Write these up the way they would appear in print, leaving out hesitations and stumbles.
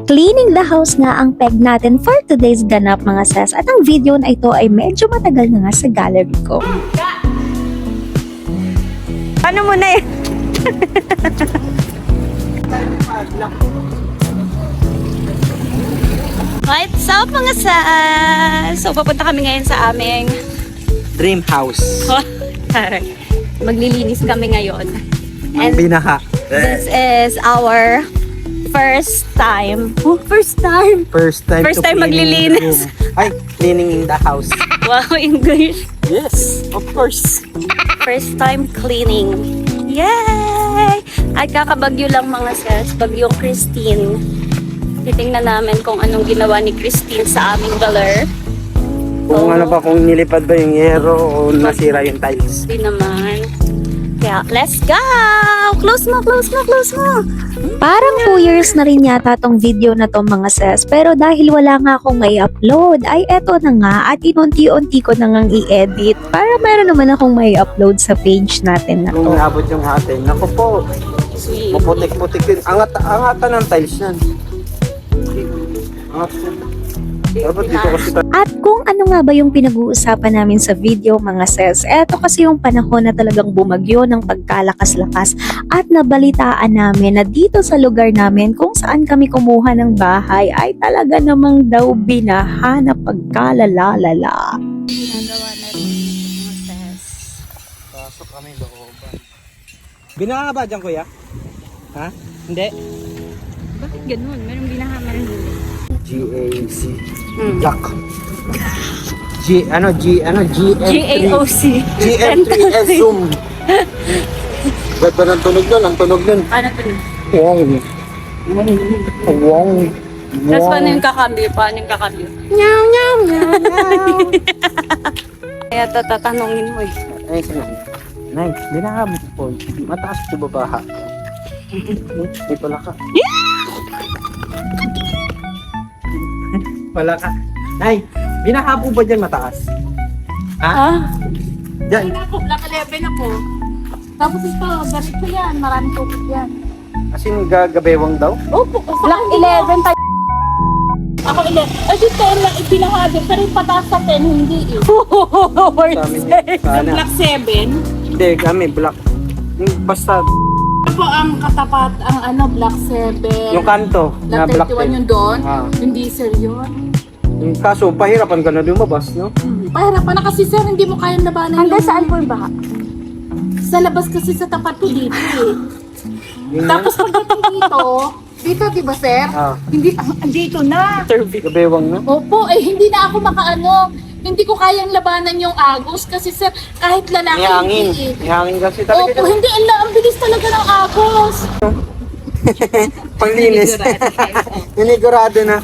Cleaning the house nga ang peg natin for today's ganap mga sis. At ang video na ito ay medyo matagal na nga sa gallery ko. Ano mo na eh? What's up mga sis? So papunta kami ngayon sa aming Dream house. maglilinis kami ngayon. Ang binaha. This is our first time. First time First to time cleaning maglilinis. Ay, cleaning in the house. Wow, English. Yes, of course. First time cleaning. Yay! Ay, kakabagyo lang mga sis. Bagyo Christine. Titingnan namin kung anong ginawa ni Christine sa aming baler. Kung ano ba, kung nilipad ba yung yero o nasira yung tiles. Hindi naman. Kaya, let's go! Close mo! Parang 2 years na rin yata tong video na to mga sis. Pero dahil wala nga akong may upload, ay eto na nga at inunti-unti ko na ngang i-edit para meron naman akong may upload sa page natin na Kung to. naabot yung atin. Naku po, maputik-putik yun. Angatan ng tiles yan. Angat yan. Dapat dito kasi At kung ano nga ba yung pinag-uusapan namin sa video mga sis, eto kasi yung panahon na talagang bumagyo ng pagkalakas-lakas at nabalitaan namin na dito sa lugar namin kung saan kami kumuha ng bahay ay talaga namang daw binaha na pagkalalalala. Ginagawa na rin mga sis. pasok kami looban. Binaha ba dyan, kuya? Ha? Hindi? Bakit ganun? Merong binaha, merong hindi. GAC. Jack. GM3. GAOC. GM3S Zoom. Ba't ba ng tunog nun? Ang tunog nun. Ano to? Wong. Wong. Tapos paano yung kakambyo? Nyaw, nyaw, nyaw, nyaw. Kaya tatanungin mo eh. Ay, sige. Nay, binahabot po. Mataas po babaha. May pala ka. Pala ka. Nay, binahabo ba dyan mataas? Ha? Ah? Dyan. Black 11 ako. Tapos ito, ganito yan. Maraming tubig yan. As in, gagabewang daw? Opo. Black 11 tayo. Ako 11. Ay, dito na ipinahagin. Pero yung pataas sa 10, hindi eh. Sa amin, sana. Black 7. Hindi, kami, black. Basta, Ito po ang katapat, ang ano, Black 7. yung kanto na Black black 31 din. yung doon. Ah. Yung diesel yun. Yung kaso, pahirapan ka na lumabas, no? Pahirapan na kasi sir, hindi mo kayang labanan Hanggang saan po yung baha? Sa labas kasi sa tapat ko dito eh. Yun yan. Tapos pagdating dito diba sir? Ah, Hindi, dito na. gabewang, no? Opo, hindi na ako makaano. Hindi ko kayang labanan yung agos kasi sir, kahit lalaki May hangin. hindi eh. May hangin kasi talaga. Opo, hindi, ang bilis talaga ng agos. Panglinis. Ninigurado na.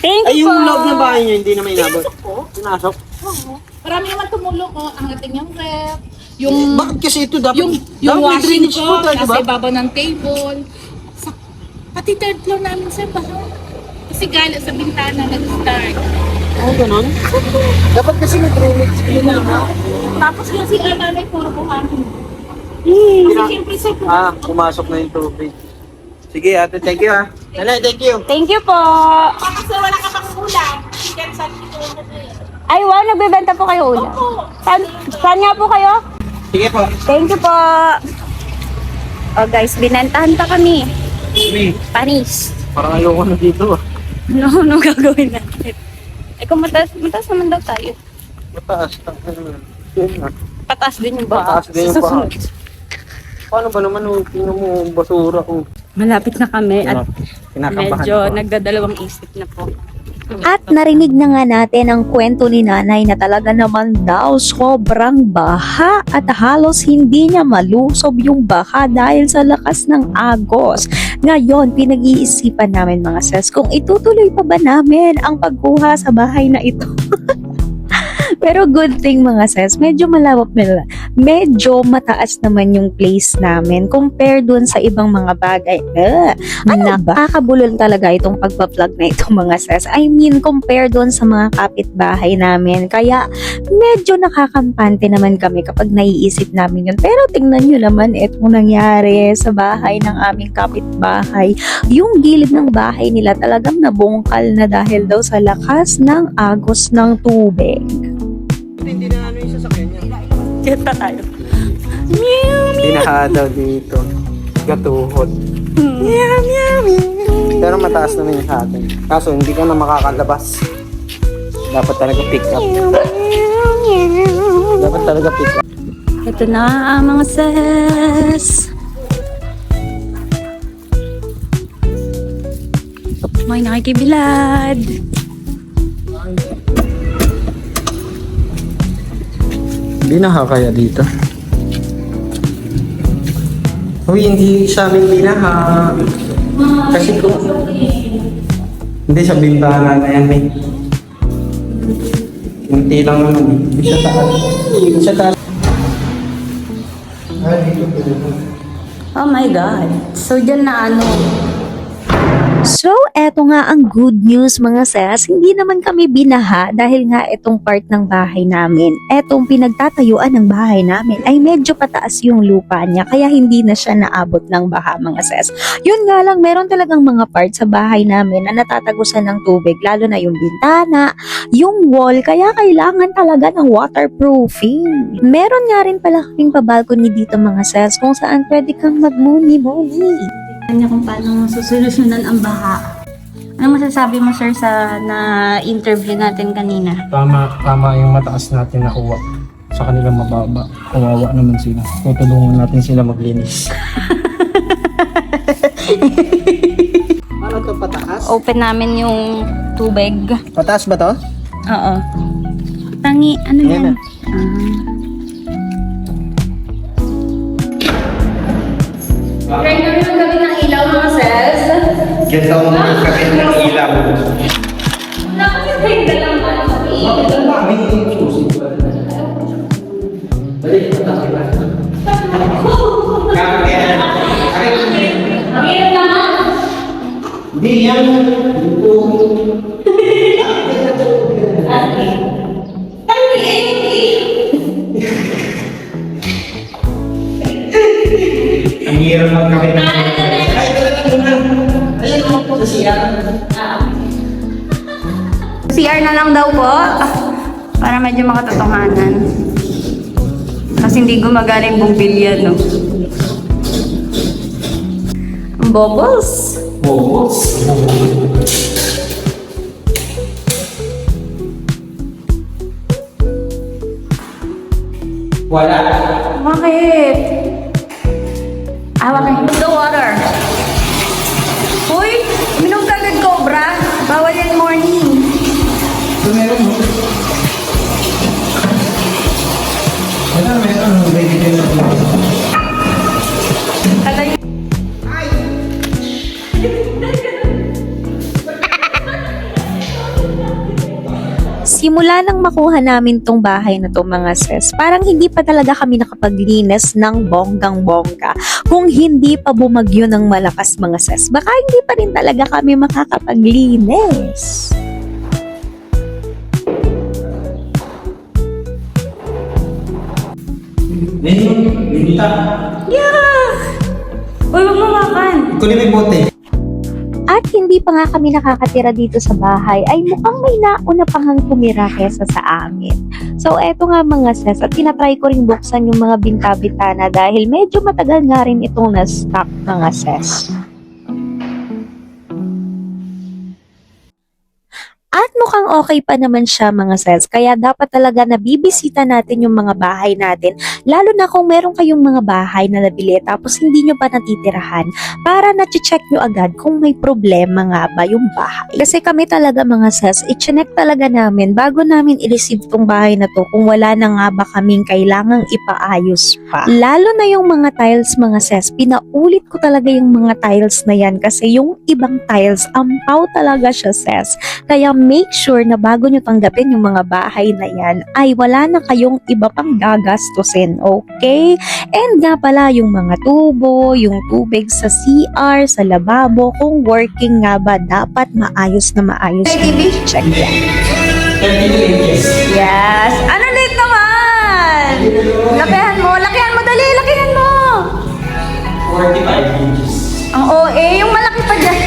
Thank Ay, you yung po. loob ng bahay nyo, hindi na may inabot. Pinasok po. Pinasok. Oo. Marami naman tumulong ko. Ang ating yung ref, yung Bakit kasi ito dapat? yung dapat may washing drainage ko, po tayo, nasa diba? ibabaw ng table. Sa, pati third floor namin sir, baha. Kasi gala sa bintana nag-start. Oh, ganun? Dapat kasi may drainage. Tapos yung si nanay, puro buhangin. Pina- Kasi siyempre sir, pumasok na yung tubig. Sige ate, thank you ha. Nanay, thank you. Thank you po. kasi wala ka pang ulam. Chicken sa dito. Ay wow, nagbebenta po kayo ulam. Opo. Saan nga po kayo? Sige po. Thank you po. Oh guys, binantahan pa kami. Sige. Panis. Parang ayoko na dito ah. No gagawin natin? Eh kung mataas naman daw tayo. Mataas. Yun nga. Pataas din yung baha. Pataas din yung baha. Paano ba naman tingnan mo yung basura ko? Malapit na kami at Kinakabahan medyo ako. nagdadalawang isip na po. At narinig na nga natin ang kwento ni nanay na talaga naman daw sobrang baha at halos hindi niya malusob yung baha dahil sa lakas ng agos. Ngayon, pinag-iisipan namin mga sis kung itutuloy pa ba namin ang pagkuha sa bahay na ito. Pero good thing mga sis, medyo medyo mataas naman yung place namin compare dun sa ibang mga bagay. Nakakabulol talaga itong pagpa-vlog na ito mga sis. I mean, compare dun sa mga kapitbahay namin. Kaya medyo nakakampante naman kami kapag naiisip namin yun. Pero tingnan nyo naman itong nangyari sa bahay ng aming kapitbahay. Yung gilid ng bahay nila talagang nabungkal na dahil daw sa lakas ng agos ng tubig. Hindi na ano yung sasakyan niya. Kita tayo. Binaha daw dito. Gatuhod. Pero mataas naman yung sa atin. Kaso hindi ka na makakalabas. Dapat talaga pick up. Dapat talaga pick up. Ito na mga sis. May nakikibilad. Binaha kaya dito? Uy, hindi sa amin binaha. Kasi kung... Hindi sa bintana na yan eh. Kunti lang naman eh. Hindi siya taas. Hindi siya taas. Oh my God. So, dyan na ano. So, eto nga ang good news mga sis, hindi naman kami binaha dahil nga itong part ng bahay namin. Etong pinagtatayuan ng bahay namin ay medyo pataas yung lupa niya kaya hindi na siya naabot ng baha mga sis. Yun nga lang, meron talagang mga part sa bahay namin na natatagusan ng tubig, lalo na yung bintana, yung wall, kaya kailangan talaga ng waterproofing. Meron nga rin pala kaming pabalcony dito mga sis kung saan pwede kang magmuni-muni. Kanya kung paano susolusyonan ang baha. Ano masasabi mo sir sa na-interview natin kanina? Tama yung mataas natin nakuha. Sa kanila mababa. Kawawa naman sila. Tutulungan natin sila maglinis. Paano to pataas? Open namin yung tubig. Pataas ba to? Oo. Tangi, ano Yan yan? na. Try namin ang gabi ng ilaw mga sis. Ganda mo ng kapit ng ilaw. Nakasipay na lang ano kami. Ang hirap naman. Hindi yan. Ang hirap magkakit ng CR na lang daw po. Para medyo makatotohanan. Kasi hindi gumagaling bumbilya, no? Bubbles. bubbles. Wala. Bakit? Hawakan the water. Uy! Minom ka agad, Cobra. Bawal yan morning. Meron mo. Meron. Baby din na. Tagay. Simula nang makuha namin tong bahay na to mga sis, parang hindi pa talaga kami nakapaglinis ng bonggang-bongga. Kung hindi pa bumagyo ng malakas mga sis, baka hindi pa rin talaga kami makakapaglinis. Binita. Uy, wag mawakan. Kunin mo yung bote. At hindi pa nga kami nakakatira dito sa bahay, ay mukhang may nauna pa hang tumira kesa sa amin. So eto nga mga sis, at tinatry ko rin buksan yung mga binta-bintana dahil medyo matagal nga rin itong na-stock mga sis. At mukhang okay pa naman siya mga sis, kaya dapat talaga nabibisita natin yung mga bahay natin, lalo na kung meron kayong mga bahay na nabili tapos hindi nyo pa natitirahan, para na-check nyo agad kung may problema nga ba yung bahay. Kasi kami talaga mga sis, i-check talaga namin bago namin i-receive tong bahay na to kung wala na nga ba kaming kailangang ipaayos pa. Lalo na yung mga tiles mga sis, pinaulit ko talaga yung mga tiles na yan kasi yung ibang tiles, ampaw talaga siya sis. Kaya make sure na bago nyo tanggapin yung mga bahay na yan, ay wala na kayong iba pang gagastusin, okay? And nga pala, yung mga tubo, yung tubig sa CR, sa lababo, kung working nga ba, dapat maayos na maayos. Check yan. 32 inches. Yes. Ano date naman? Lakihan mo, dali, lakihan mo. 45 inches. Ang OA, yung malaki pa dyan.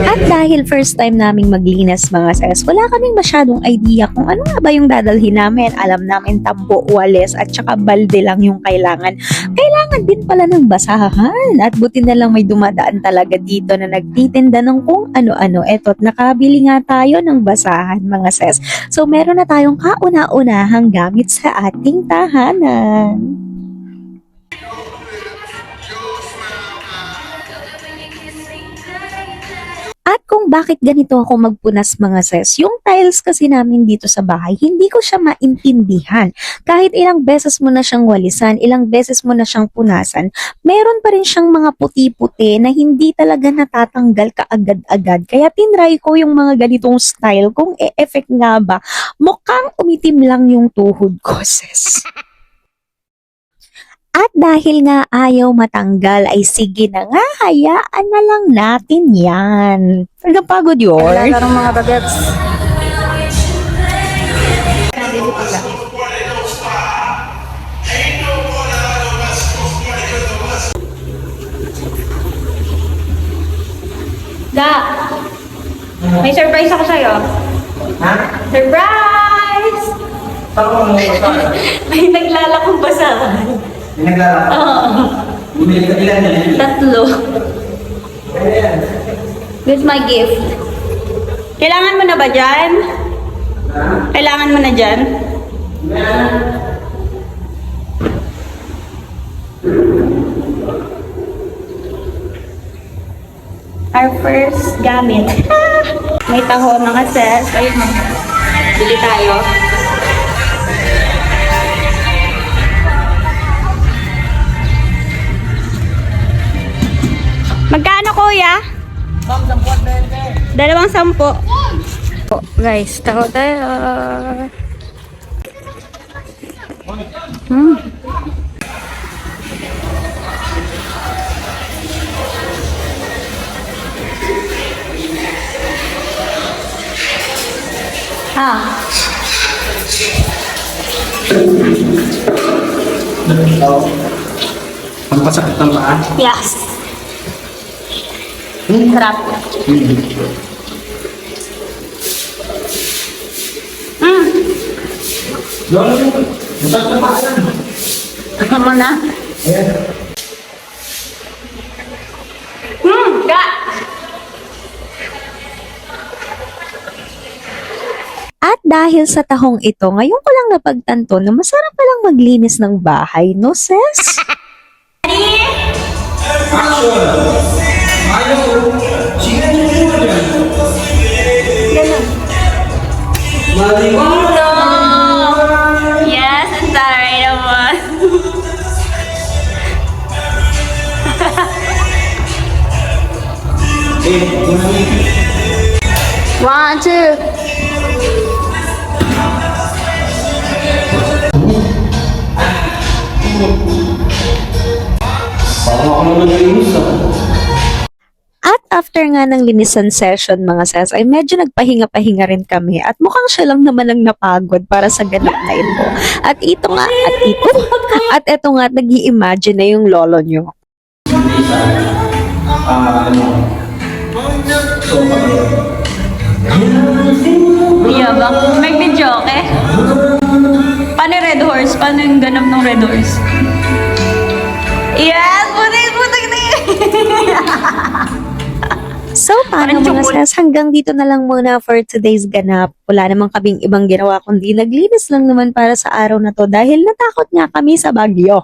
At dahil first time naming maglinis mga sis, wala kaming masyadong idea kung ano nga ba yung dadalhin namin. Alam namin tambo, walis at saka balde lang yung kailangan. Kailangan din pala ng basahan. At buti na lang may dumadaan talaga dito na nagtitinda ng kung ano-ano. Eto't nakabili nga tayo ng basahan mga sis. So meron na tayong kauna-unahang gamit sa ating tahanan. At kung bakit ganito ako magpunas mga sis, yung tiles kasi namin dito sa bahay, hindi ko siya maintindihan. Kahit ilang beses mo na siyang walisan, ilang beses mo na siyang punasan, meron pa rin siyang mga puti-puti na hindi talaga natatanggal kaagad-agad. Kaya tinry ko yung mga ganitong style kung e-effect nga ba. Mukhang umitim lang yung tuhod ko sis. At dahil nga ayaw matanggal ay sige na nga, hayaan na lang natin yan. Nagpagod yun. Lalaro mga bagets. Da! May surprise ako sa'yo. Ha? Surprise! Saan mo May naglalakong basahan. May naglalakad? Oo. Bumili ka ilan yan? 3. Ayan. This is my gift. Kailangan mo na ba dyan? Kailangan mo na dyan? Our first gamit. May taho mga sis. Ayun mo. Bili tayo. Magkano kuya? 220. 210. Guys, taho tayo. Ang pasakit ng paa? Yes. Sarap. Doon, masakit ng paa lang. Ano mo na? Ayan. Ga! At dahil sa tahong ito, ngayon ko lang napagtanto na masarap palang maglinis ng bahay, no sis? Action! Ayaw! Sige mo muna dyan. Maliwanag! Yes, ang taray naman. One, two. Parang ako naman nalinis ah. At after nga ng linisan session mga sis, ay medyo nagpahinga-pahinga rin kami at mukhang siya lang naman ang napagod para sa ganap na ito. At ito nga, at ito nga, nag-i-imagine na yung lolo nyo. Yabang. May video, okay? Paano yung Red Horse? Paano yung ganap ng Red Horse? Yes! Putik na yun! So, paano mga sis, hanggang dito na lang muna for today's ganap. Wala namang kaming ibang ginawa kundi naglinis lang naman para sa araw na to dahil natakot nga kami sa bagyo.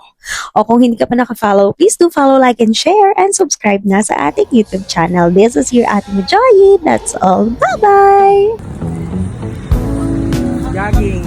O kung hindi ka pa naka-follow, please do follow, like, and share, and subscribe na sa ating YouTube channel. This is your Ate Joy. That's all. Bye-bye! Jogging.